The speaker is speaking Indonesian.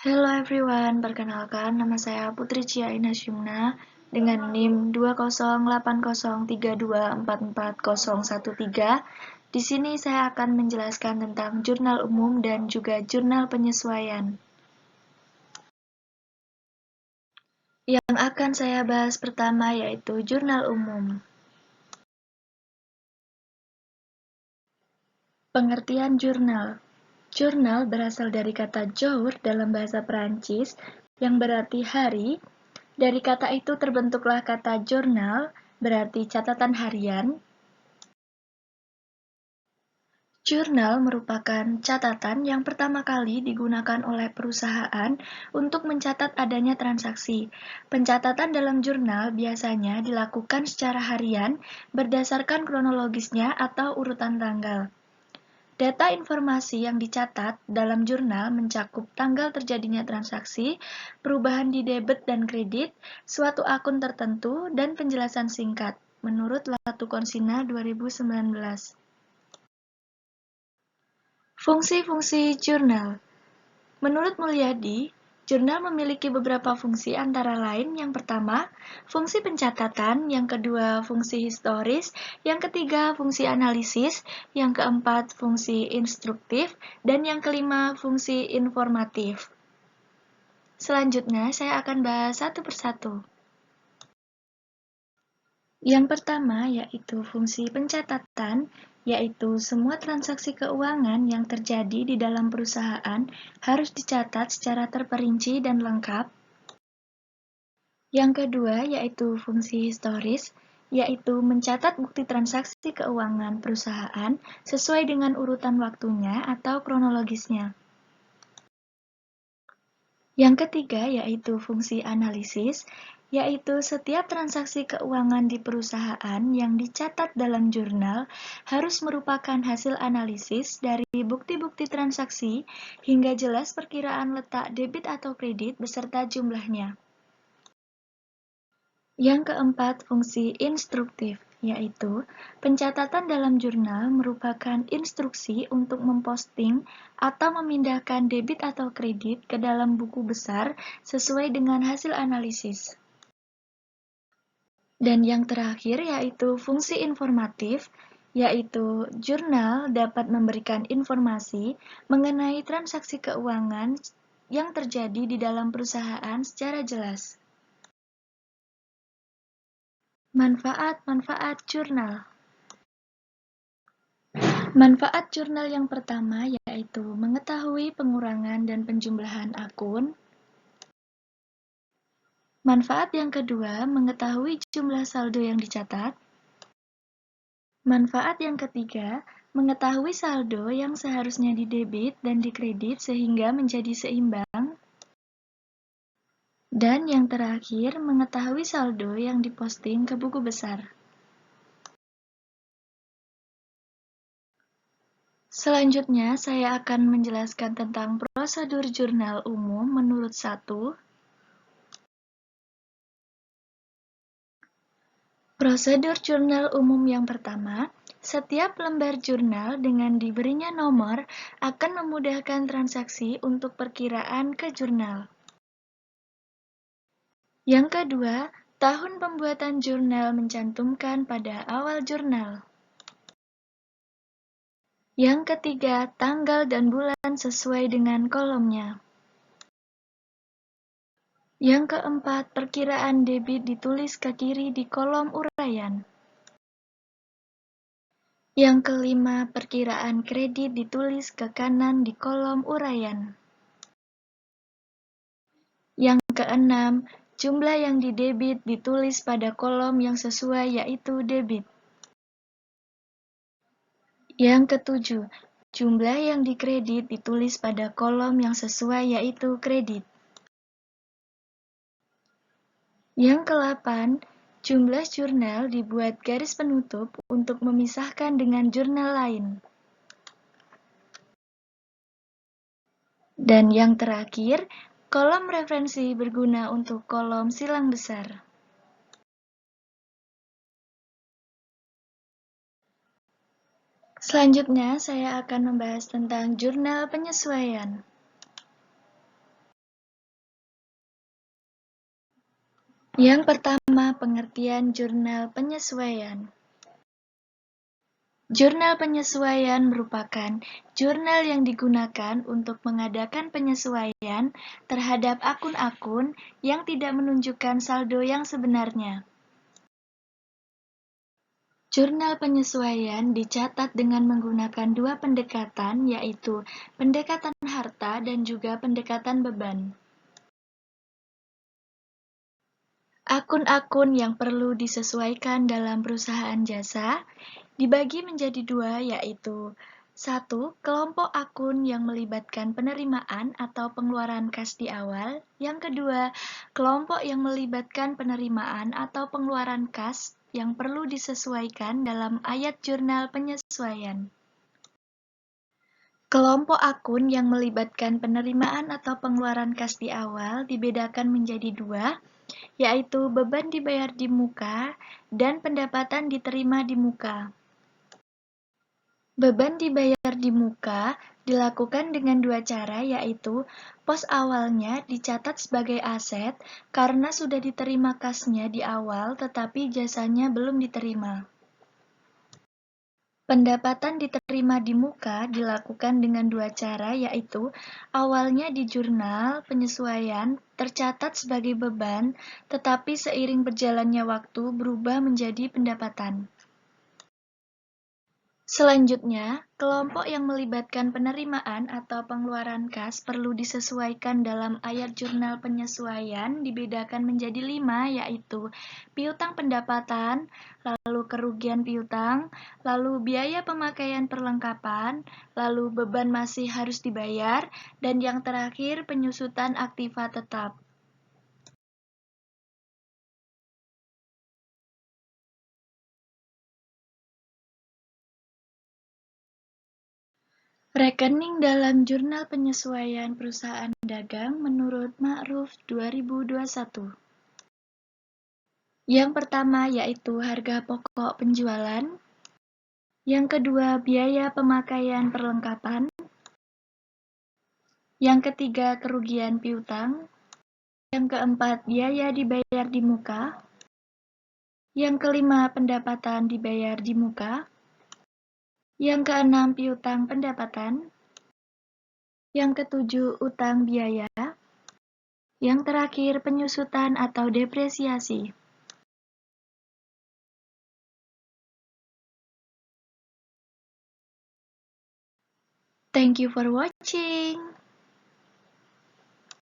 Hello everyone, perkenalkan nama saya Putri Cia Inasyumna dengan NIM 20803244013. Di sini saya akan menjelaskan tentang jurnal umum dan juga jurnal penyesuaian. Yang akan saya bahas pertama yaitu jurnal umum. Pengertian jurnal. Jurnal berasal dari kata jour dalam bahasa Perancis yang berarti hari. Dari kata itu terbentuklah kata jurnal, berarti catatan harian. Jurnal merupakan catatan yang pertama kali digunakan oleh perusahaan untuk mencatat adanya transaksi. Pencatatan dalam jurnal biasanya dilakukan secara harian berdasarkan kronologisnya atau urutan tanggal. Data informasi yang dicatat dalam jurnal mencakup tanggal terjadinya transaksi, perubahan di debit dan kredit, suatu akun tertentu, dan penjelasan singkat, menurut Latukonsina 2019. Fungsi-fungsi jurnal. Menurut Mulyadi, jurnal memiliki beberapa fungsi antara lain yang pertama, fungsi pencatatan, yang kedua, fungsi historis, yang ketiga, fungsi analisis, yang keempat, fungsi instruktif, dan yang kelima, fungsi informatif. Selanjutnya, saya akan bahas satu persatu. Yang pertama yaitu fungsi pencatatan, yaitu semua transaksi keuangan yang terjadi di dalam perusahaan harus dicatat secara terperinci dan lengkap. Yang kedua yaitu fungsi historis, yaitu mencatat bukti transaksi keuangan perusahaan sesuai dengan urutan waktunya atau kronologisnya. Yang ketiga yaitu fungsi analisis, yaitu setiap transaksi keuangan di perusahaan yang dicatat dalam jurnal harus merupakan hasil analisis dari bukti-bukti transaksi hingga jelas perkiraan letak debit atau kredit beserta jumlahnya. Yang keempat, fungsi instruktif, yaitu pencatatan dalam jurnal merupakan instruksi untuk memposting atau memindahkan debit atau kredit ke dalam buku besar sesuai dengan hasil analisis. Dan yang terakhir yaitu fungsi informatif, yaitu jurnal dapat memberikan informasi mengenai transaksi keuangan yang terjadi di dalam perusahaan secara jelas. Manfaat-manfaat jurnal. Manfaat jurnal yang pertama yaitu mengetahui pengurangan dan penjumlahan akun. Manfaat yang kedua, mengetahui jumlah saldo yang dicatat. Manfaat yang ketiga, mengetahui saldo yang seharusnya didebit dan dikredit sehingga menjadi seimbang. Dan yang terakhir, mengetahui saldo yang diposting ke buku besar. Selanjutnya, saya akan menjelaskan tentang prosedur jurnal umum menurut 1. Prosedur jurnal umum yang pertama, setiap lembar jurnal dengan diberinya nomor akan memudahkan transaksi untuk perkiraan ke jurnal. Yang kedua, tahun pembuatan jurnal mencantumkan pada awal jurnal. Yang ketiga, tanggal dan bulan sesuai dengan kolomnya. Yang keempat, perkiraan debit ditulis ke kiri di kolom uraian. Yang kelima, perkiraan kredit ditulis ke kanan di kolom uraian. Yang keenam, jumlah yang didebit ditulis pada kolom yang sesuai yaitu debit. Yang ketujuh, jumlah yang dikredit ditulis pada kolom yang sesuai yaitu kredit. Yang kedelapan, jumlah jurnal dibuat garis penutup untuk memisahkan dengan jurnal lain. Dan yang terakhir, kolom referensi berguna untuk kolom silang besar. Selanjutnya, saya akan membahas tentang jurnal penyesuaian. Yang pertama, pengertian jurnal penyesuaian. Jurnal penyesuaian merupakan jurnal yang digunakan untuk mengadakan penyesuaian terhadap akun-akun yang tidak menunjukkan saldo yang sebenarnya. Jurnal penyesuaian dicatat dengan menggunakan dua pendekatan, yaitu pendekatan harta dan juga pendekatan beban. Akun-akun yang perlu disesuaikan dalam perusahaan jasa dibagi menjadi dua, yaitu 1. Kelompok akun yang melibatkan penerimaan atau pengeluaran kas di awal. Yang kedua, kelompok yang melibatkan penerimaan atau pengeluaran kas yang perlu disesuaikan dalam ayat jurnal penyesuaian. Kelompok akun yang melibatkan penerimaan atau pengeluaran kas di awal dibedakan menjadi dua, yaitu beban dibayar di muka dan pendapatan diterima di muka. Beban dibayar di muka dilakukan dengan dua cara, yaitu pos awalnya dicatat sebagai aset karena sudah diterima kasnya di awal tetapi jasanya belum diterima. Pendapatan diterima di muka dilakukan dengan dua cara, yaitu awalnya di jurnal penyesuaian tercatat sebagai beban, tetapi seiring berjalannya waktu berubah menjadi pendapatan. Selanjutnya, kelompok yang melibatkan penerimaan atau pengeluaran kas perlu disesuaikan dalam ayat jurnal penyesuaian dibedakan menjadi 5, yaitu piutang pendapatan, lalu kerugian piutang, lalu biaya pemakaian perlengkapan, lalu beban masih harus dibayar, dan yang terakhir penyusutan aktiva tetap. Rekening dalam Jurnal Penyesuaian Perusahaan Dagang menurut Ma'ruf 2021. Yang pertama yaitu harga pokok penjualan. Yang kedua biaya pemakaian perlengkapan. Yang ketiga kerugian piutang. Yang keempat biaya dibayar di muka. Yang kelima pendapatan dibayar di muka. Yang keenam piutang pendapatan. Yang ketujuh utang biaya. Yang terakhir penyusutan atau depresiasi. Thank you for watching.